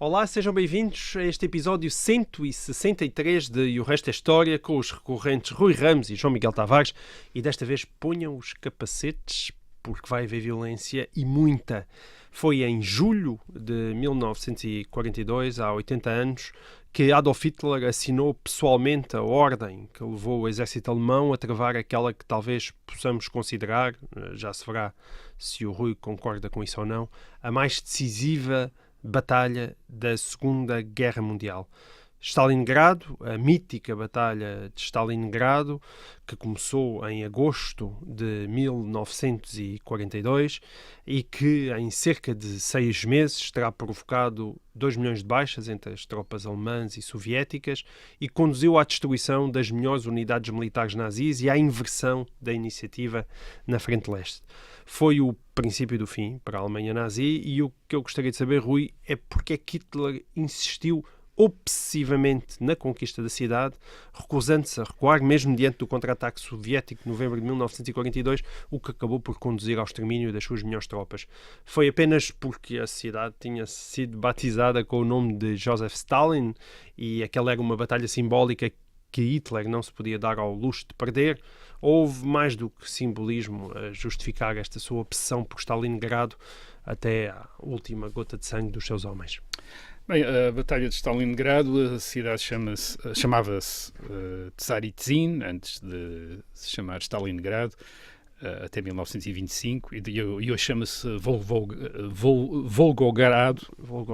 Olá, sejam bem-vindos a este episódio 163 de E o Resto é História, com os recorrentes Rui Ramos e João Miguel Tavares. E desta vez ponham os capacetes, porque vai haver violência e muita. Foi em julho de 1942, há 80 anos, que Adolf Hitler assinou pessoalmente a ordem que levou o exército alemão a travar aquela que talvez possamos considerar, já se verá se o Rui concorda com isso ou não, a mais decisiva batalha da Segunda Guerra Mundial. Stalingrado, a mítica Batalha de Stalingrado, que começou em agosto de 1942 e que em cerca de 6 meses terá provocado 2 milhões de baixas entre as tropas alemãs e soviéticas e conduziu à destruição das melhores unidades militares nazis e à inversão da iniciativa na Frente Leste. Foi o princípio do fim para a Alemanha nazi e o que eu gostaria de saber, Rui, é porque é que Hitler insistiu obsessivamente na conquista da cidade, recusando-se a recuar, mesmo diante do contra-ataque soviético de novembro de 1942, o que acabou por conduzir ao extermínio das suas melhores tropas. Foi apenas porque a cidade tinha sido batizada com o nome de Joseph Stalin e aquela era uma batalha simbólica que Hitler não se podia dar ao luxo de perder. Houve mais do que simbolismo a justificar esta sua obsessão por Stalingrado até a última gota de sangue dos seus homens. Bem, a Batalha de Stalingrado, a cidade chamava-se Tsaritzin, antes de se chamar Stalingrado, até 1925, e hoje chama-se Volgogrado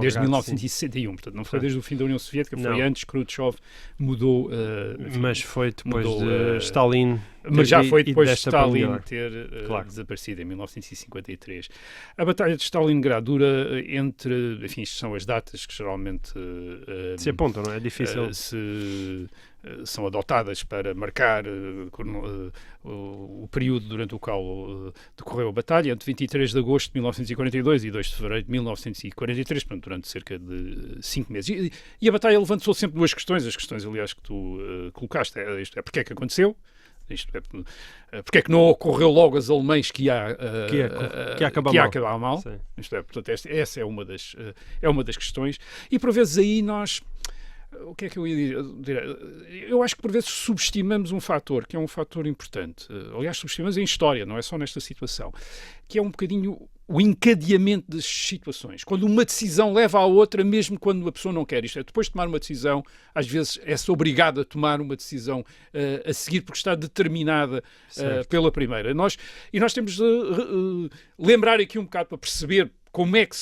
desde 1961. Sim. Portanto, não foi desde o fim da União Soviética, foi antes. Khrushchev mudou. Mas foi depois de Stalin. Mas já foi depois de Stalin ter desaparecido, em 1953. A Batalha de Stalingrado dura entre. Enfim, isto são as datas que geralmente se apontam, não é? É difícil. São adotadas para marcar o período durante o qual decorreu a batalha, entre 23 de agosto de 1942 e 2 de fevereiro de 1943, portanto, durante cerca de 5 meses. E a batalha levantou sempre duas questões, as questões, aliás, que tu colocaste, isto é, porque é que aconteceu, isto é, porque é que não ocorreu logo aos alemães que ia acabar mal. Sim. Isto é, portanto, essa é uma das questões. E, por vezes, aí nós... O que é que eu ia dizer? Eu acho que por vezes subestimamos um fator, que é um fator importante. Aliás, subestimamos em história, não é só nesta situação, que é um bocadinho o encadeamento das situações. Quando uma decisão leva à outra, mesmo quando a pessoa não quer. Isto é, depois de tomar uma decisão, às vezes é-se obrigado a tomar uma decisão a seguir, porque está determinada pela primeira. E nós temos de lembrar aqui um bocado para perceber como é que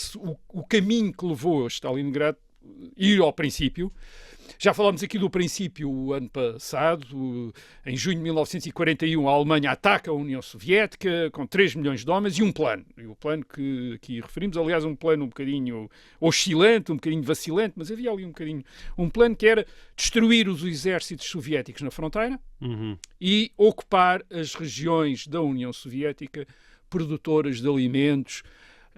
o caminho que levou a Stalingrado ir ao princípio. Já falámos aqui do princípio o ano passado. Em junho de 1941, a Alemanha ataca a União Soviética com 3 milhões de homens e um plano. E o plano que aqui referimos, aliás, um plano um bocadinho oscilante, um bocadinho vacilante, mas havia ali um plano que era destruir os exércitos soviéticos na fronteira e ocupar as regiões da União Soviética produtoras de alimentos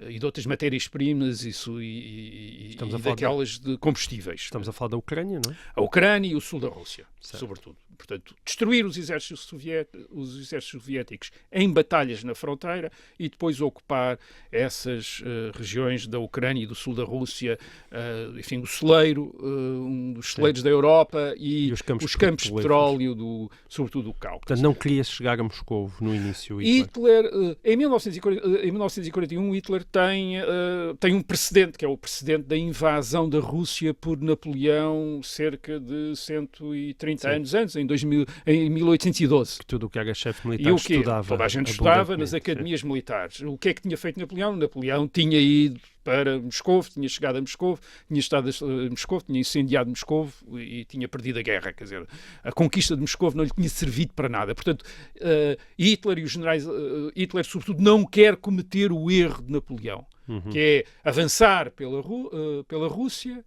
e de outras matérias-primas e daquelas de combustíveis. Estamos a falar da Ucrânia, não é? A Ucrânia e o sul da Rússia, sobretudo. Portanto, destruir os exércitos soviéticos em batalhas na fronteira e depois ocupar essas regiões da Ucrânia e do sul da Rússia, enfim, o celeiro, um dos celeiros da Europa e os campos de petróleo, sobretudo do Cáucaso. Portanto, não queria chegar a Moscovo no início. Hitler em 1941, Hitler tem um precedente, que é o precedente da invasão da Rússia por Napoleão cerca de 130 anos antes, em 1812. Que tudo o que era chefe militar estudava. Toda a gente estudava nas academias militares. O que é que tinha feito Napoleão? Napoleão tinha ido para Moscovo, tinha chegado a Moscovo, tinha estado em Moscovo, tinha incendiado Moscovo e tinha perdido a guerra. Quer dizer, a conquista de Moscovo não lhe tinha servido para nada. Portanto, Hitler e os generais... Hitler, sobretudo, não quer cometer o erro de Napoleão, que é avançar pela Rússia,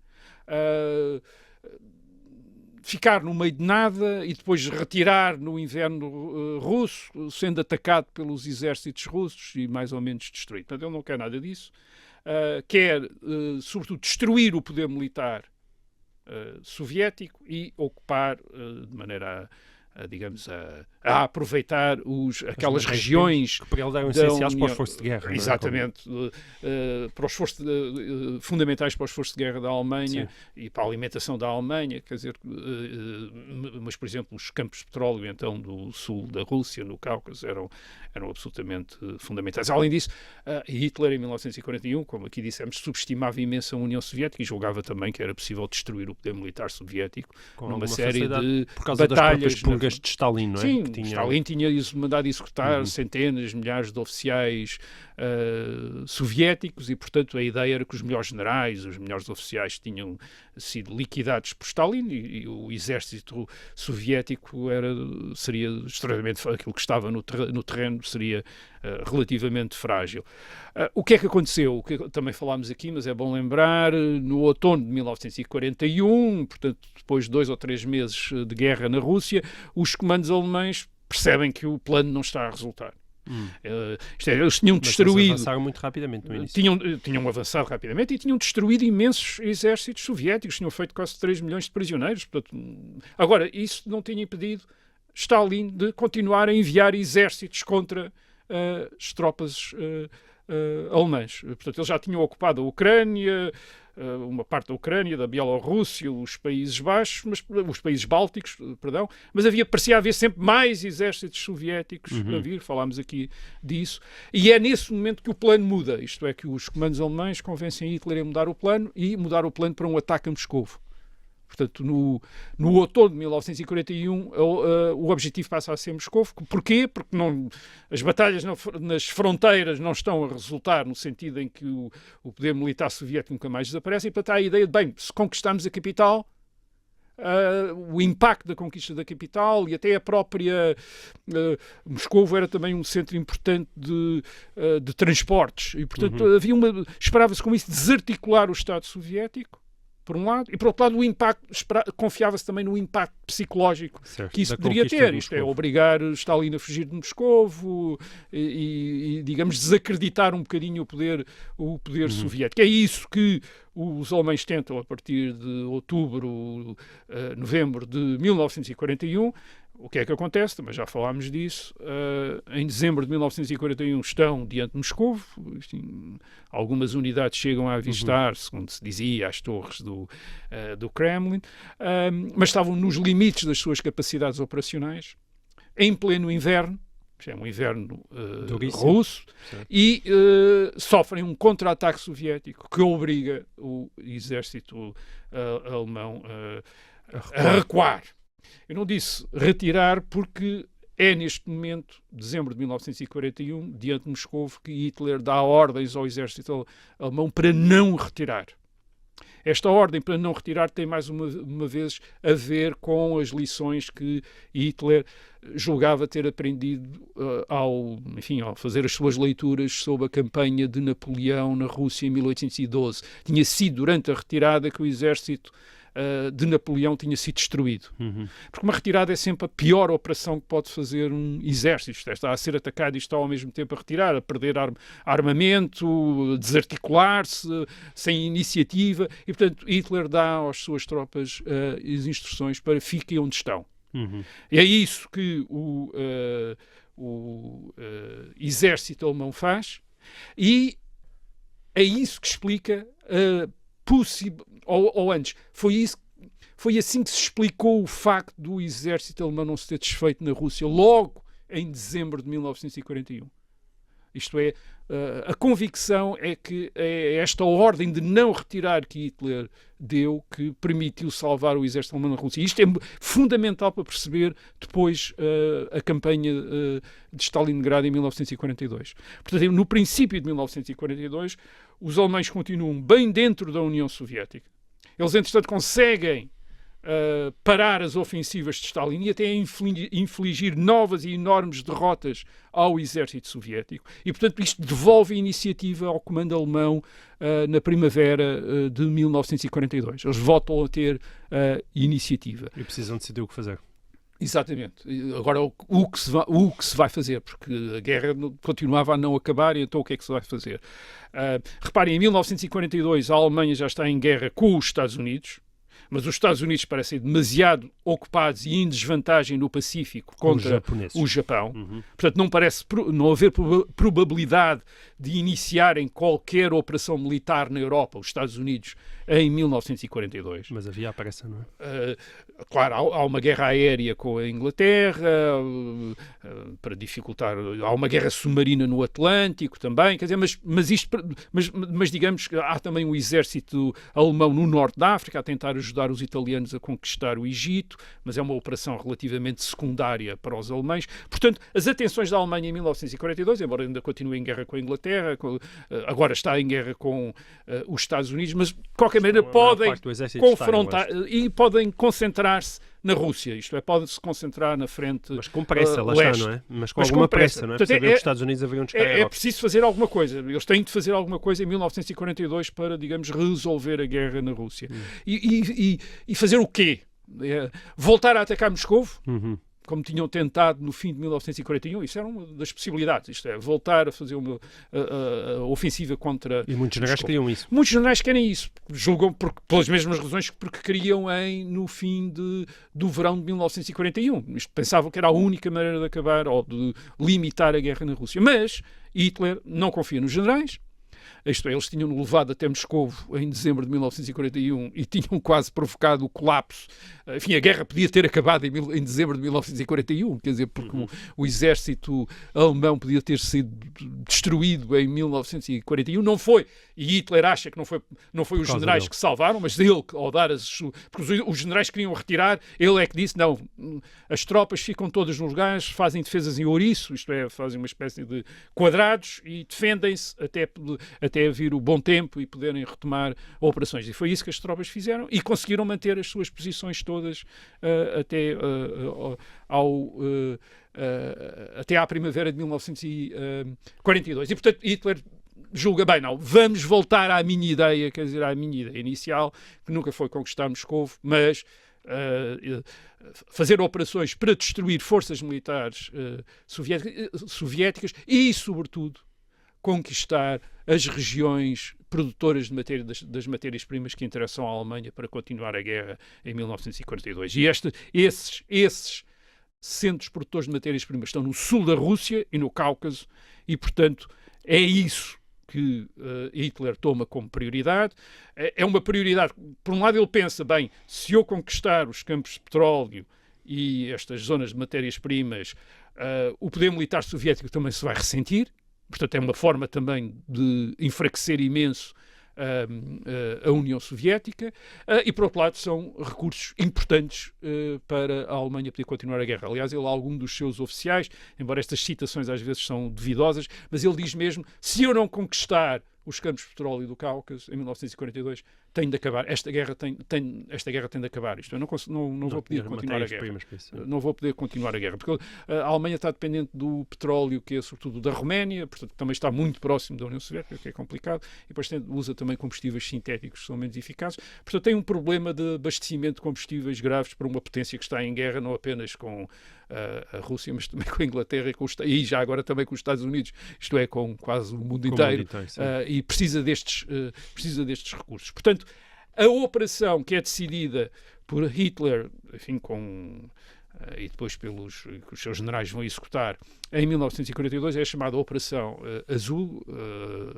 ficar no meio de nada e depois retirar no inverno russo, sendo atacado pelos exércitos russos e mais ou menos destruído. Portanto, ele não quer nada disso. Quer, sobretudo, destruir o poder militar soviético e ocupar de maneira digamos, a a aproveitar aquelas regiões que para ele eram essenciais para os esforços de guerra. Exatamente. Para os esforços fundamentais para os esforços de guerra da Alemanha. Sim. E para a alimentação da Alemanha, quer dizer, mas, por exemplo, os campos de petróleo, então, do sul da Rússia, no Cáucaso, eram absolutamente fundamentais. Além disso, Hitler, em 1941, como aqui dissemos, subestimava imenso a União Soviética e julgava também que era possível destruir o poder militar soviético numa série de por causa batalhas. Das purgas de Stalin, não é? Sim, Stalin tinha mandado executar centenas, milhares de oficiais soviéticos e, portanto, a ideia era que os melhores generais, os melhores oficiais tinham sido liquidados por Stalin e o exército soviético seria extremamente aquilo que estava no terreno seria relativamente frágil. O que é que aconteceu? O que também falámos aqui, mas é bom lembrar, no outono de 1941, portanto, depois de 2 ou 3 meses de guerra na Rússia, os comandos alemães percebem que o plano não está a resultar. Eles tinham destruído. Eles avançaram muito rapidamente no início. Tinham avançado rapidamente e tinham destruído imensos exércitos soviéticos, tinham feito quase 3 milhões de prisioneiros. Portanto, agora, isso não tinha impedido Stalin de continuar a enviar exércitos contra as tropas alemãs. Portanto, eles já tinham ocupado a Ucrânia, uma parte da Ucrânia, da Bielorrússia, os Países Baixos, os países bálticos, perdão, mas parecia haver sempre mais exércitos soviéticos a vir, falámos aqui disso, e é nesse momento que o plano muda, isto é, que os comandos alemães convencem Hitler a mudar o plano e mudar o plano para um ataque a Moscovo. Portanto, no outono de 1941, o objetivo passa a ser Moscovo. Porquê? Porque as batalhas nas fronteiras não estão a resultar no sentido em que o poder militar soviético nunca mais desaparece. E, portanto, há a ideia de, bem, se conquistarmos a capital, o impacto da conquista da capital e até a própria Moscovo era também um centro importante de transportes. E, portanto, esperava-se com isso desarticular o Estado soviético, por um lado, e por outro lado o impacto, confiava-se também no impacto psicológico que isso poderia ter, isto é, obrigar Stalin a fugir de Moscovo e digamos, desacreditar um bocadinho o poder soviético. É isso que os alemães tentam a partir de outubro, novembro de 1941. O que é que acontece? Também já falámos disso. Em dezembro de 1941 estão diante de Moscovo. Algumas unidades chegam a avistar, segundo se dizia, as torres do Kremlin, mas estavam nos limites das suas capacidades operacionais, em pleno inverno. É um inverno russo, e sofrem um contra-ataque soviético que obriga o exército alemão a recuar. Eu não disse retirar porque é neste momento, dezembro de 1941, diante de Moscovo, que Hitler dá ordens ao exército alemão para não retirar. Esta ordem para não retirar tem mais uma vez a ver com as lições que Hitler julgava ter aprendido ao fazer as suas leituras sobre a campanha de Napoleão na Rússia em 1812. Tinha sido durante a retirada que o exército de Napoleão tinha sido destruído. Porque uma retirada é sempre a pior operação que pode fazer um exército. Está a ser atacado e está ao mesmo tempo a retirar, a perder armamento, desarticular-se, sem iniciativa. E, portanto, Hitler dá às suas tropas as instruções para fiquem onde estão. E é isso que o exército alemão faz e é isso que explica ou antes, foi assim que se explicou o facto do exército alemão não se ter desfeito na Rússia logo em dezembro de 1941. Isto é, a convicção é que é esta ordem de não retirar que Hitler deu que permitiu salvar o exército alemão na Rússia. Isto é fundamental para perceber depois a campanha de Stalingrado em 1942. Portanto, no princípio de 1942, os alemães continuam bem dentro da União Soviética. Eles, entretanto, conseguem parar as ofensivas de Stalin e até infligir novas e enormes derrotas ao exército soviético. E, portanto, isto devolve a iniciativa ao comando alemão na primavera de 1942. Eles voltam a ter iniciativa. E precisam decidir o que fazer. Exatamente. Agora, o que se vai fazer? Porque a guerra continuava a não acabar, e então o que é que se vai fazer? Reparem, em 1942 a Alemanha já está em guerra com os Estados Unidos, mas os Estados Unidos parecem demasiado ocupados e em desvantagem no Pacífico contra o Japão. Portanto, não parece não haver probabilidade de iniciarem qualquer operação militar na Europa, os Estados Unidos, em 1942. Mas havia a pressa, não é? Claro, há uma guerra aérea com a Inglaterra, para dificultar. Há uma guerra submarina no Atlântico também, quer dizer, mas digamos que há também um exército alemão no norte da África a tentar ajudar os italianos a conquistar o Egito, mas é uma operação relativamente secundária para os alemães. Portanto, as atenções da Alemanha em 1942, embora ainda continue em guerra com a Inglaterra, agora está em guerra com os Estados Unidos, mas de qualquer maneira podem confrontar e podem concentrar-se na Rússia, isto é, pode-se concentrar na frente. Mas com pressa, lá está, não é? Mas com alguma pressa, não é? Para saber que os Estados Unidos haveriam de chegar à Europa. É preciso fazer alguma coisa. Eles têm de fazer alguma coisa em 1942 para, digamos, resolver a guerra na Rússia. E fazer o quê? Voltar a atacar Moscovo? Como tinham tentado no fim de 1941, isso era uma das possibilidades, isto é, voltar a fazer uma ofensiva contra... E muitos generais queriam isso. Muitos generais querem isso, julgam pelas mesmas razões porque queriam no fim do verão de 1941. Isto pensavam que era a única maneira de acabar ou de limitar a guerra na Rússia. Mas Hitler não confia nos generais. Isto é, eles tinham levado até Moscovo em dezembro de 1941 e tinham quase provocado o colapso. Enfim, a guerra podia ter acabado em dezembro de 1941, quer dizer, porque o exército alemão podia ter sido destruído em 1941. Não foi. E Hitler acha que não foi os generais que salvaram, mas ele, ao dar porque os generais queriam retirar, ele é que disse, não, as tropas ficam todas nos lugares, fazem defesas em ouriço, isto é, fazem uma espécie de quadrados e defendem-se até vir o bom tempo e poderem retomar operações. E foi isso que as tropas fizeram e conseguiram manter as suas posições todas até à primavera de 1942. E, portanto, Hitler julga bem, não, vamos voltar à minha ideia, quer dizer, à minha ideia inicial, que nunca foi conquistar Moscovo, mas fazer operações para destruir forças militares soviéticas e, sobretudo, conquistar as regiões produtoras das matérias-primas que interessam à Alemanha para continuar a guerra em 1942. E esses centros produtores de matérias-primas estão no sul da Rússia e no Cáucaso e, portanto, é isso que Hitler toma como prioridade. É uma prioridade, por um lado ele pensa, bem, se eu conquistar os campos de petróleo e estas zonas de matérias-primas, o poder militar soviético também se vai ressentir. Portanto, é uma forma também de enfraquecer imenso a União Soviética e, por outro lado, são recursos importantes para a Alemanha poder continuar a guerra. Aliás, algum dos seus oficiais, embora estas citações às vezes são duvidosas, mas ele diz mesmo, se eu não conquistar os campos de petróleo do Cáucaso em 1942, tem de acabar. Esta guerra tem de acabar. Isto eu não vou poder continuar a guerra. Não vou poder continuar a guerra, porque a Alemanha está dependente do petróleo, que é sobretudo da Roménia, portanto também está muito próximo da União Soviética, que é complicado, e depois usa também combustíveis sintéticos que são menos eficazes. Portanto tem um problema de abastecimento de combustíveis graves para uma potência que está em guerra, não apenas com a Rússia, mas também com a Inglaterra e já agora também com os Estados Unidos, isto é, com quase o mundo inteiro, e precisa destes recursos. Portanto, a operação que é decidida por Hitler, enfim, e depois que os seus generais vão executar em 1942, é a chamada Operação Azul,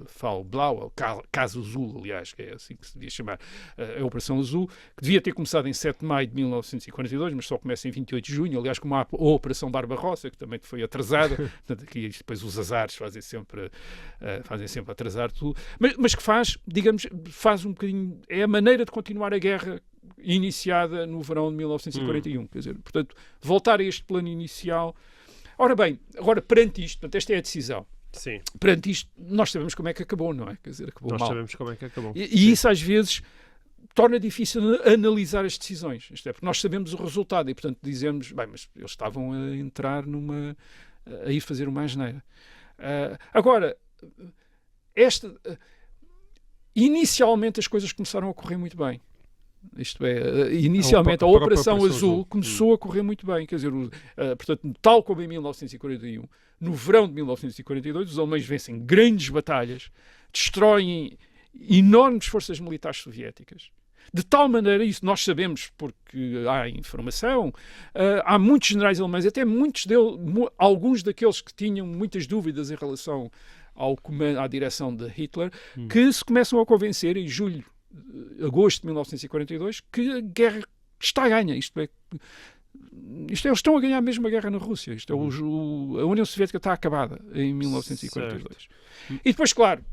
Fall Blau, Caso Azul, aliás, que é assim que se devia chamar, a Operação Azul, que devia ter começado em 7 de maio de 1942, mas só começa em 28 de junho, aliás, como a Operação Barbarossa, que também foi atrasada, portanto, aqui depois os azares fazem sempre atrasar tudo, mas que faz um bocadinho, é a maneira de continuar a guerra iniciada no verão de 1941. Quer dizer, portanto, voltar a este plano inicial. Ora bem, agora perante isto, portanto, esta é a decisão. Sim. Perante isto, nós sabemos como é que acabou, não é? Quer dizer, acabou mal. Nós sabemos como é que acabou. E isso, às vezes, torna difícil analisar as decisões. Isto é, porque nós sabemos o resultado e, portanto, dizemos, bem, mas eles estavam a entrar a ir fazer uma asneira. Agora, inicialmente as coisas começaram a correr muito bem. Isto é, inicialmente a Operação Azul começou a correr muito bem, quer dizer, portanto, tal como em 1941, no verão de 1942, os alemães vencem grandes batalhas, destroem enormes forças militares soviéticas De tal maneira, isso nós sabemos porque há informação, há muitos generais alemães, até alguns daqueles que tinham muitas dúvidas em relação à direção de Hitler, que se começam a convencer em agosto de 1942, que a guerra está a ganhar. Isto é, eles estão a ganhar mesmo a guerra na Rússia. A União Soviética está acabada em 1942. Certo. E depois, claro,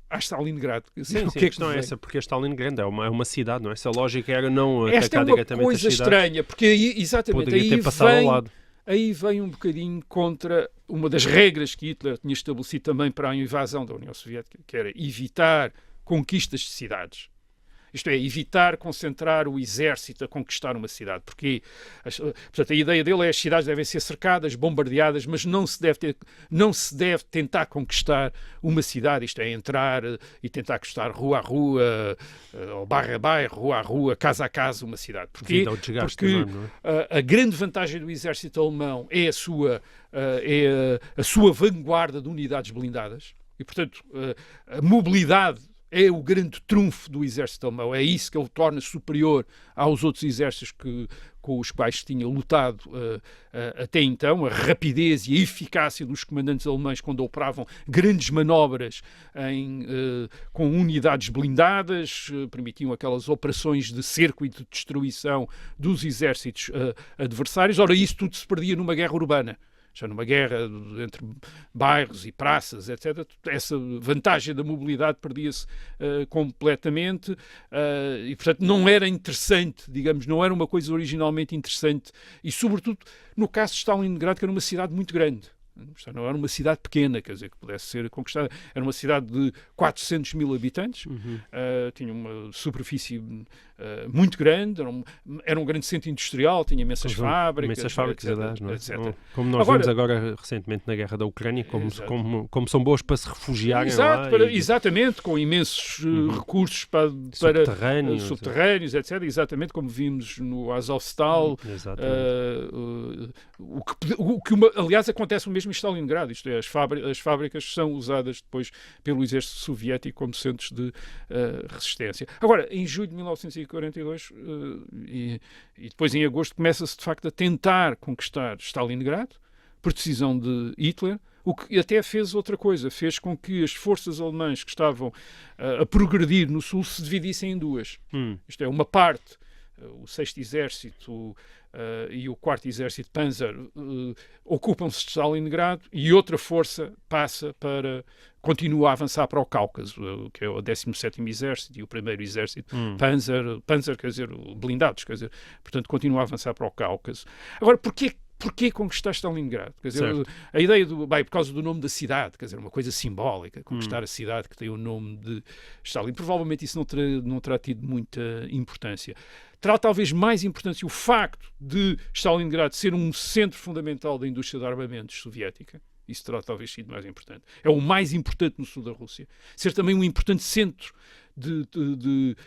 há Stalingrado. Sim, a questão é essa, porque Stalingrado é uma cidade, não é? Se a lógica era não atacar diretamente a cidade. Esta é uma coisa estranha, porque exatamente poderia ter passado ao lado. Aí vem um bocadinho contra uma das regras que Hitler tinha estabelecido também para a invasão da União Soviética, que era evitar conquistas de cidades. Isto é, evitar concentrar o exército a conquistar uma cidade. Porque, portanto, a ideia dele é que as cidades devem ser cercadas, bombardeadas, mas não se deve tentar conquistar uma cidade. Isto é, entrar e tentar conquistar rua a rua, ou bairro a bairro, rua a rua, casa a casa, uma cidade. Porque a grande vantagem do exército alemão é a sua vanguarda de unidades blindadas. E, portanto, a mobilidade é o grande trunfo do exército alemão. É isso que ele torna superior aos outros exércitos com os quais tinha lutado até então. A rapidez e a eficácia dos comandantes alemães quando operavam grandes manobras com unidades blindadas, permitiam aquelas operações de cerco e de destruição dos exércitos adversários. Ora, isso tudo se perdia numa guerra urbana. Já numa guerra entre bairros e praças, etc., essa vantagem da mobilidade perdia-se completamente e, portanto, não era interessante, digamos, não era uma coisa originalmente interessante e, sobretudo, no caso de Stalingrado, que era uma cidade muito grande. Não era uma cidade pequena, quer dizer, que pudesse ser conquistada. Era uma cidade de 400 mil habitantes, tinha uma superfície muito grande, era um grande centro industrial, tinha imensas fábricas, aliás, não é? Etc. Como nós vimos agora recentemente na guerra da Ucrânia, como são boas para se refugiarem lá. Exatamente, com imensos recursos para subterrâneos, etc. Exatamente como vimos no Azovstal, aliás, acontece o mesmo em Stalingrado, isto é, as fábricas são usadas depois pelo exército soviético como centros de resistência. Agora, em julho de 1942 e depois em agosto começa-se de facto a tentar conquistar Stalingrado, por decisão de Hitler, o que até fez outra coisa, fez com que as forças alemãs que estavam a progredir no sul se dividissem em duas. Isto é, uma parte, o 6º Exército e o 4º Exército Panzer ocupam-se de Stalingrado e outra força continua a avançar para o Cáucaso, que é o 17º Exército e o 1º Exército Panzer, quer dizer, blindados, quer dizer, portanto continua a avançar para o Cáucaso. Agora, porquê conquistar Stalingrado? Quer dizer, a ideia por causa do nome da cidade, quer dizer, uma coisa simbólica, conquistar a cidade que tem o nome de Stalin. Provavelmente isso não terá tido muita importância. Terá talvez mais importância o facto de Stalingrado ser um centro fundamental da indústria de armamentos soviética. Isso terá talvez sido mais importante. É o mais importante no sul da Rússia. Ser também um importante centro de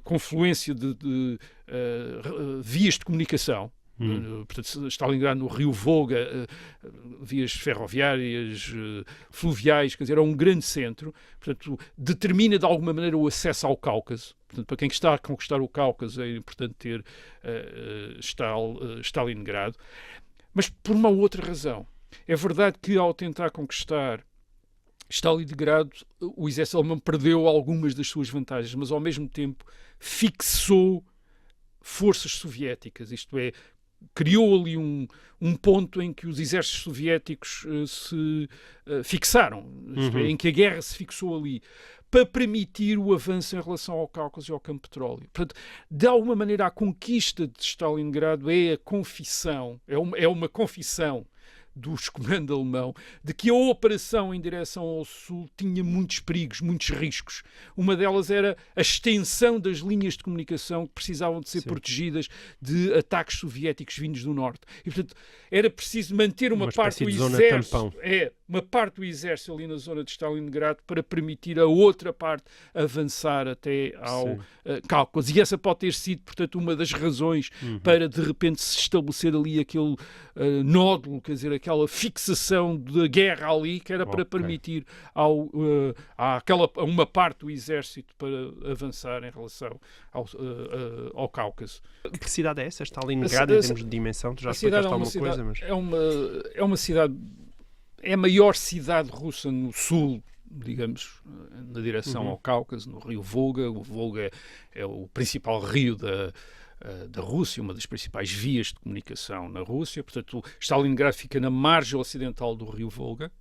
confluência de vias de comunicação. Portanto, Stalingrado no rio Volga, vias ferroviárias, fluviais, quer dizer, é um grande centro, portanto, determina de alguma maneira o acesso ao Cáucaso. Portanto, para quem está a conquistar o Cáucaso é importante ter Stalingrado. Mas por uma outra razão. É verdade que ao tentar conquistar Stalingrado, o exército alemão perdeu algumas das suas vantagens, mas ao mesmo tempo fixou forças soviéticas, isto é, criou ali um ponto em que os exércitos soviéticos se fixaram, isto é, em que a guerra se fixou ali, para permitir o avanço em relação ao Cáucaso e ao campo de petróleo. Portanto, de alguma maneira, a conquista de Stalingrado é a confissão, é uma confissão dos comandos alemão de que a operação em direção ao sul tinha muitos perigos, muitos riscos. Uma delas era a extensão das linhas de comunicação que precisavam de ser protegidas de ataques soviéticos vindos do norte. E, portanto, era preciso manter uma parte do exército. uma parte do exército ali na zona de Stalingrado para permitir a outra parte avançar até ao Cáucaso. E essa pode ter sido, portanto, uma das razões para, de repente, se estabelecer ali aquele nódulo, quer dizer, aquela fixação da guerra ali, que era para permitir a uma parte do exército para avançar em relação ao Cáucaso. Que cidade é essa? Stalingrado, em termos de dimensão? Tu já explicaste alguma coisa? Mas... É uma cidade... É a maior cidade russa no sul, digamos, na direção ao Cáucaso, no rio Volga. O Volga é o principal rio da Rússia, uma das principais vias de comunicação na Rússia. Portanto, Stalingrado fica na margem ocidental do rio Volga.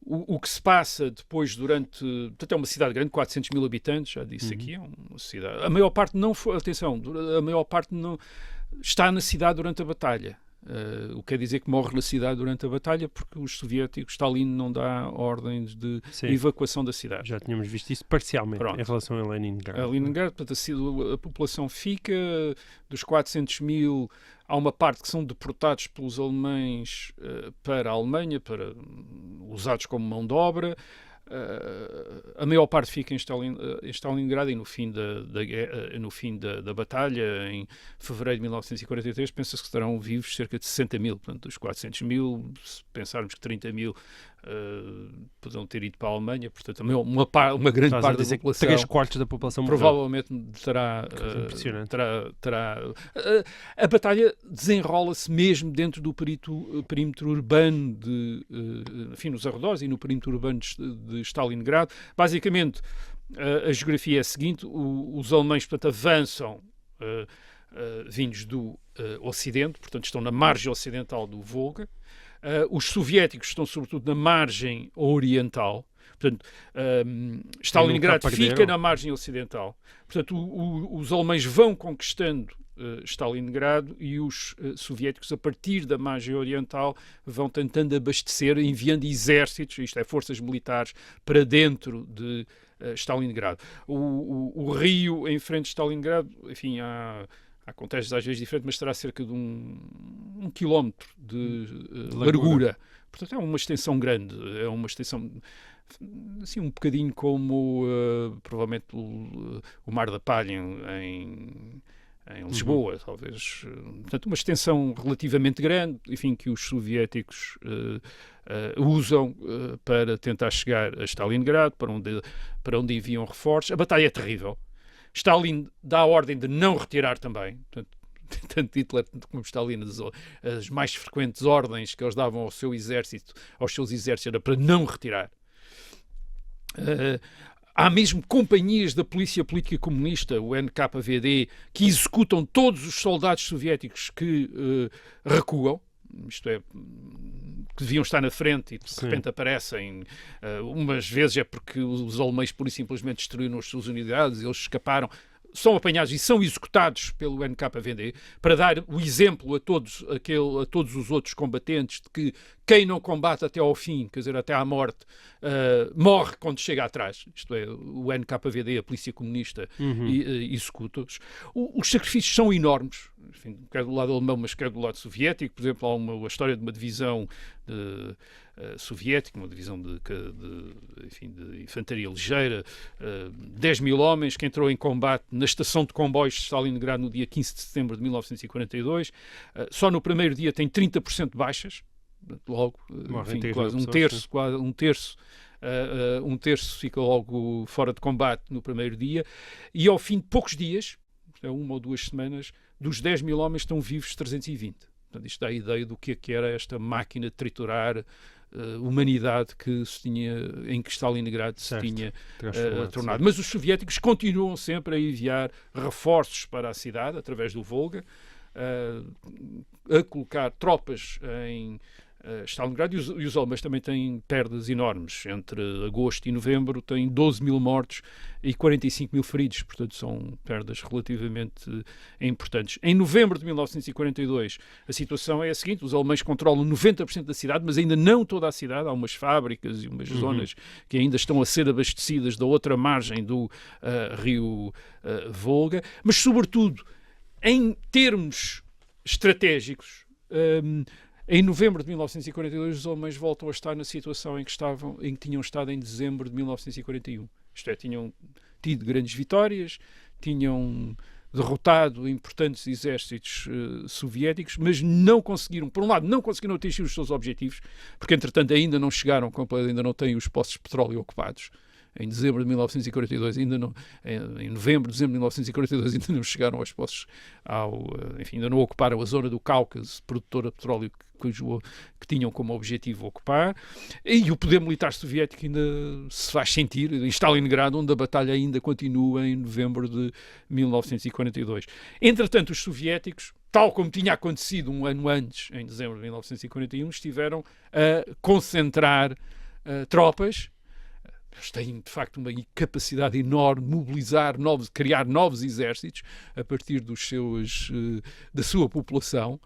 O que se passa depois Portanto, é uma cidade grande, 400 mil habitantes, já disse aqui, é uma cidade... A maior parte não foi... Atenção, a maior parte não está na cidade durante a batalha. O que quer dizer que morre na cidade durante a batalha porque os soviéticos, Stalin não dá ordens de evacuação da cidade. Já tínhamos visto isso parcialmente em relação a Leningrado. A Leningrado, portanto, a população fica, dos 400 mil, há uma parte que são deportados pelos alemães para a Alemanha, usados como mão de obra. A maior parte fica em Stalingrado e no fim da batalha, em fevereiro de 1943, pensa-se que estarão vivos cerca de 60 mil. Portanto, dos 400 mil, se pensarmos que 30 mil poderão ter ido para a Alemanha, portanto, uma grande parte da população... 3/4 da população provavelmente terá... A batalha desenrola-se mesmo dentro do perímetro urbano enfim, nos arredores e no perímetro urbano de Stalingrado. Basicamente, a geografia é a seguinte: os alemães, portanto, avançam vindos do Ocidente, portanto, estão na margem ocidental do Volga. Os soviéticos estão, sobretudo, na margem oriental. Portanto, Stalingrado fica na margem ocidental. Portanto, os alemães vão conquistando Stalingrado e os soviéticos, a partir da margem oriental, vão tentando abastecer, enviando exércitos, isto é, forças militares, para dentro de Stalingrado. O rio em frente de Stalingrado, enfim, há contextos às vezes diferentes, mas terá cerca de um quilómetro de largura. Portanto, é uma extensão grande, é uma extensão... assim, um bocadinho como provavelmente o Mar da Palha em Lisboa, talvez. Portanto, uma extensão relativamente grande, enfim, que os soviéticos usam para tentar chegar a Stalingrado, para onde enviam reforços. A batalha é terrível. Stalin dá a ordem de não retirar também. Portanto, tanto Hitler como Stalin, as mais frequentes ordens que eles davam aos seus exércitos era para não retirar. Há mesmo companhias da polícia política comunista, o NKVD, que executam todos os soldados soviéticos que recuam, isto é, que deviam estar na frente e de repente aparecem. Umas vezes é porque os alemães pura e simplesmente destruíram as suas unidades, eles escaparam. São apanhados e são executados pelo NKVD para dar o exemplo a todos os outros combatentes de que quem não combate até ao fim, quer dizer, até à morte, morre quando chega atrás. Isto é, o NKVD, a polícia comunista, executa-os. Os sacrifícios são enormes, enfim, quer do lado alemão, mas quer do lado soviético. Por exemplo, há a história de uma divisão soviética, uma divisão de infantaria ligeira, 10 mil homens, que entrou em combate na estação de comboios de Stalingrado no dia 15 de setembro de 1942. Só no primeiro dia tem 30% de baixas, logo, enfim, quase um terço fica logo fora de combate no primeiro dia, e ao fim de poucos dias, uma ou duas semanas, dos 10 mil homens estão vivos 320. Portanto, isto dá a ideia do que era esta máquina de triturar humanidade em que Stalingrado se tinha tornado. Mas os soviéticos continuam sempre a enviar reforços para a cidade, através do Volga, a colocar tropas em Stalingrado, e os alemães também têm perdas enormes. Entre agosto e novembro têm 12 mil mortos e 45 mil feridos, portanto são perdas relativamente importantes. Em novembro de 1942 a situação é a seguinte: os alemães controlam 90% da cidade, mas ainda não toda a cidade. Há umas fábricas e umas zonas que ainda estão a ser abastecidas da outra margem do rio Volga, mas sobretudo em termos estratégicos, Em novembro de 1942, os alemães voltam a estar na situação em que tinham estado em dezembro de 1941. Isto é, tinham tido grandes vitórias, tinham derrotado importantes exércitos soviéticos, mas não conseguiram, por um lado, não conseguiram atingir os seus objetivos, porque, entretanto, ainda não chegaram, ainda não têm os poços de petróleo ocupados. Em dezembro de 1942, em novembro, dezembro de 1942, ainda não chegaram aos poços, enfim, ainda não ocuparam a zona do Cáucaso, produtora de petróleo que tinham como objetivo ocupar, e o poder militar soviético ainda se faz sentir em Stalingrado, onde a batalha ainda continua em novembro de 1942. Entretanto, os soviéticos, tal como tinha acontecido um ano antes, em dezembro de 1941, estiveram a concentrar tropas. Eles têm, de facto, uma capacidade enorme de mobilizar, criar novos exércitos a partir da sua população.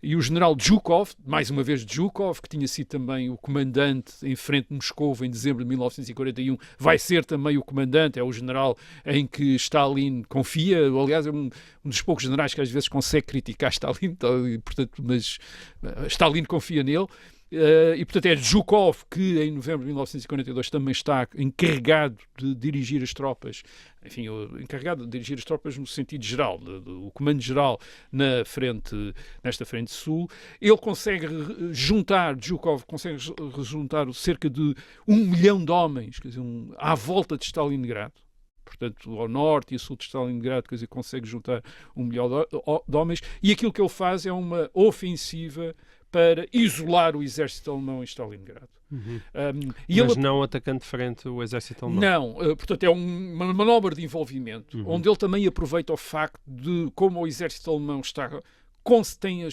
E o general Zhukov, mais uma vez Zhukov, que tinha sido também o comandante em frente de Moscou em dezembro de 1941, vai ser também o comandante, é o general em que Stalin confia. Aliás, é um dos poucos generais que às vezes consegue criticar Stalin, portanto, mas Stalin confia nele. E, portanto, é Zhukov que, em novembro de 1942, também está encarregado de dirigir as tropas, enfim, encarregado de dirigir as tropas no sentido geral, o comando-geral nesta frente sul. Ele consegue Zhukov consegue juntar cerca de 1 milhão de homens, quer dizer, à volta de Stalingrado. Portanto, ao norte e a sul de Stalingrado, quer dizer, consegue juntar 1 milhão de homens, e aquilo que ele faz é uma ofensiva para isolar o exército alemão em Stalingrado. Mas não atacando de frente o exército alemão. Não, portanto é uma manobra de envolvimento, onde ele também aproveita o facto de como o exército alemão tem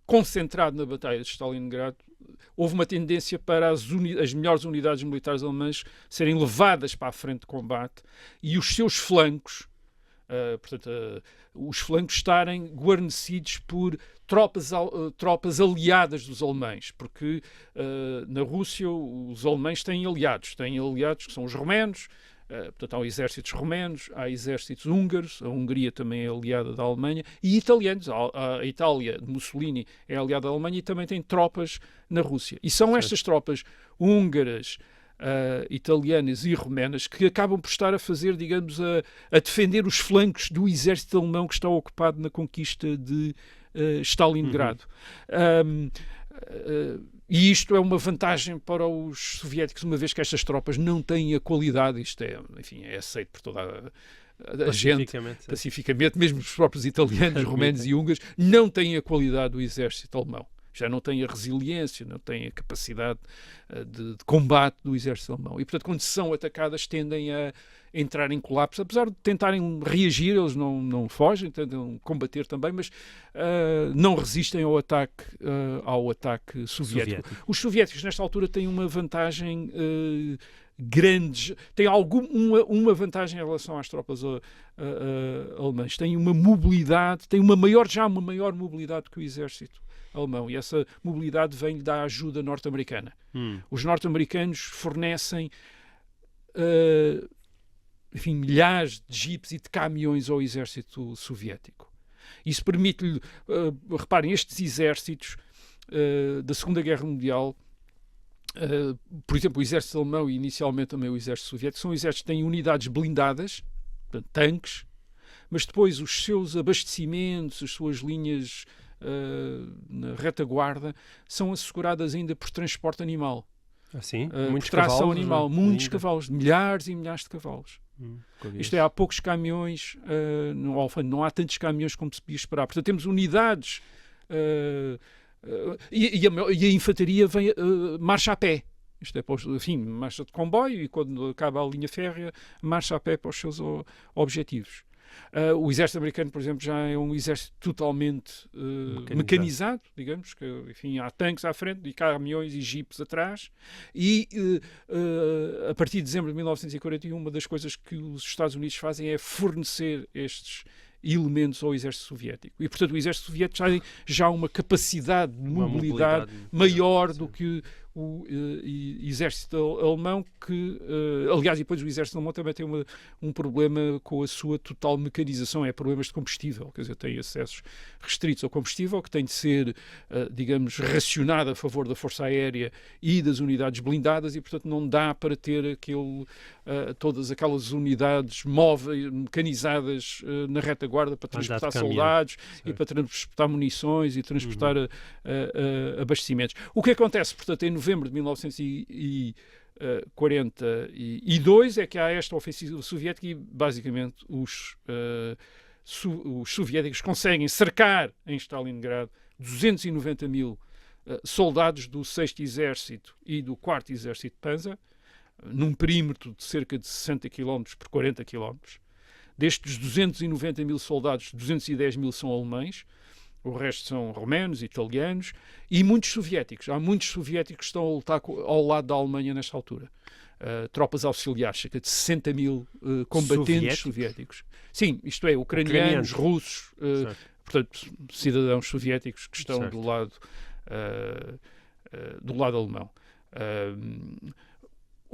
concentrado na batalha de Stalingrado. Houve uma tendência para as melhores unidades militares alemãs serem levadas para a frente de combate e os seus flancos, os flancos estarem guarnecidos por tropas aliadas dos alemães, porque na Rússia os alemães têm aliados que são os romenos. Portanto, há exércitos romenos, há exércitos húngaros, a Hungria também é aliada da Alemanha, e italianos. A Itália de Mussolini é aliada da Alemanha e também tem tropas na Rússia. E são estas tropas húngaras, italianas e romenas que acabam por estar a fazer, digamos, a defender os flancos do exército alemão que está ocupado na conquista de Stalingrado. E isto é uma vantagem para os soviéticos, uma vez que estas tropas não têm a qualidade, isto é, enfim, é aceito por toda a gente, pacificamente, mesmo os próprios italianos, romenos e húngaros, não têm a qualidade do exército alemão. Já não têm a resiliência, não têm a capacidade de combate do exército alemão. E, portanto, quando são atacadas, tendem a entrar em colapso. Apesar de tentarem reagir, eles não fogem, tentam combater também, mas não resistem ao ataque soviético. Os soviéticos, nesta altura, têm uma vantagem grande, têm uma vantagem em relação às tropas alemãs. Têm uma mobilidade, têm uma maior mobilidade que o exército alemão, e essa mobilidade vem da ajuda norte-americana. Os norte-americanos fornecem enfim, milhares de jipes e de caminhões ao exército soviético. Isso permite-lhe, reparem, estes exércitos da Segunda Guerra Mundial, por exemplo, o exército alemão e inicialmente também o exército soviético, são exércitos que têm unidades blindadas, portanto, tanques, mas depois os seus abastecimentos, as suas linhas na retaguarda, são asseguradas ainda por transporte animal. Assim? Muitos tração animal, muitos cavalos, milhares e milhares de cavalos. Isto é, há poucos caminhões, não há tantos caminhões como se podia esperar. Portanto, temos unidades e a infantaria vem, marcha a pé. Isto é, enfim, marcha de comboio e quando acaba a linha férrea, marcha a pé para os seus objetivos. O exército americano, por exemplo, já é um exército totalmente mecanizado, digamos, que, enfim, há tanques à frente e caminhões e jipes atrás, e a partir de dezembro de 1941, uma das coisas que os Estados Unidos fazem é fornecer estes elementos ao exército soviético. E, portanto, o exército soviético já tem uma capacidade de mobilidade maior do que o exército alemão, que, aliás, e depois o exército alemão também tem um problema com a sua total mecanização, é problemas de combustível, quer dizer, tem acessos restritos ao combustível, que tem de ser, digamos, racionado a favor da Força Aérea e das unidades blindadas, e, portanto, não dá para ter todas aquelas unidades móveis, mecanizadas na retaguarda para transportar soldados e para transportar munições e transportar abastecimentos. O que acontece, portanto, em novembro de 1942 é que há esta ofensiva soviética e, basicamente, os soviéticos conseguem cercar em Stalingrado 290 mil soldados do 6º Exército e do 4º Exército de Panzer, num perímetro de cerca de 60 km por 40 km. Destes 290 mil soldados, 210 mil são alemães, o resto são romanos, italianos e muitos soviéticos. Há muitos soviéticos que estão a lutar ao lado da Alemanha nesta altura. Tropas auxiliares, cerca de 60 mil combatentes soviéticos. Sim, isto é, ucranianos, russos, portanto, cidadãos soviéticos que estão do lado alemão.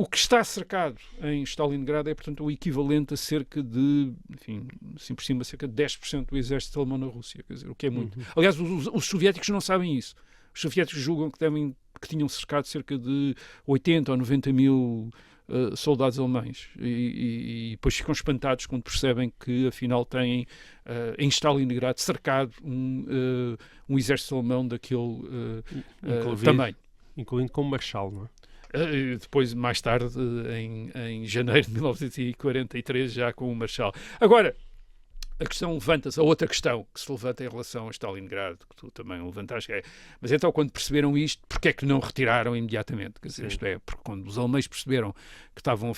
O que está cercado em Stalingrado é, portanto, o equivalente a cerca de, enfim, assim por cima, cerca de 10% do exército alemão na Rússia, quer dizer, o que é muito. Aliás, os soviéticos não sabem isso. Os soviéticos julgam que tinham cercado cerca de 80 ou 90 mil soldados alemães e depois ficam espantados quando percebem que, afinal, têm em Stalingrado cercado um exército alemão daquele tamanho. Incluindo com o Marshal, não é? Depois, mais tarde, em janeiro de 1943, já com o Marshal. Agora, a questão levanta-se, a outra questão que se levanta em relação a Stalingrado, que tu também levantaste, mas então, quando perceberam isto, porque é que não retiraram imediatamente? Quer dizer, isto é, porque quando os alemães perceberam que estavam,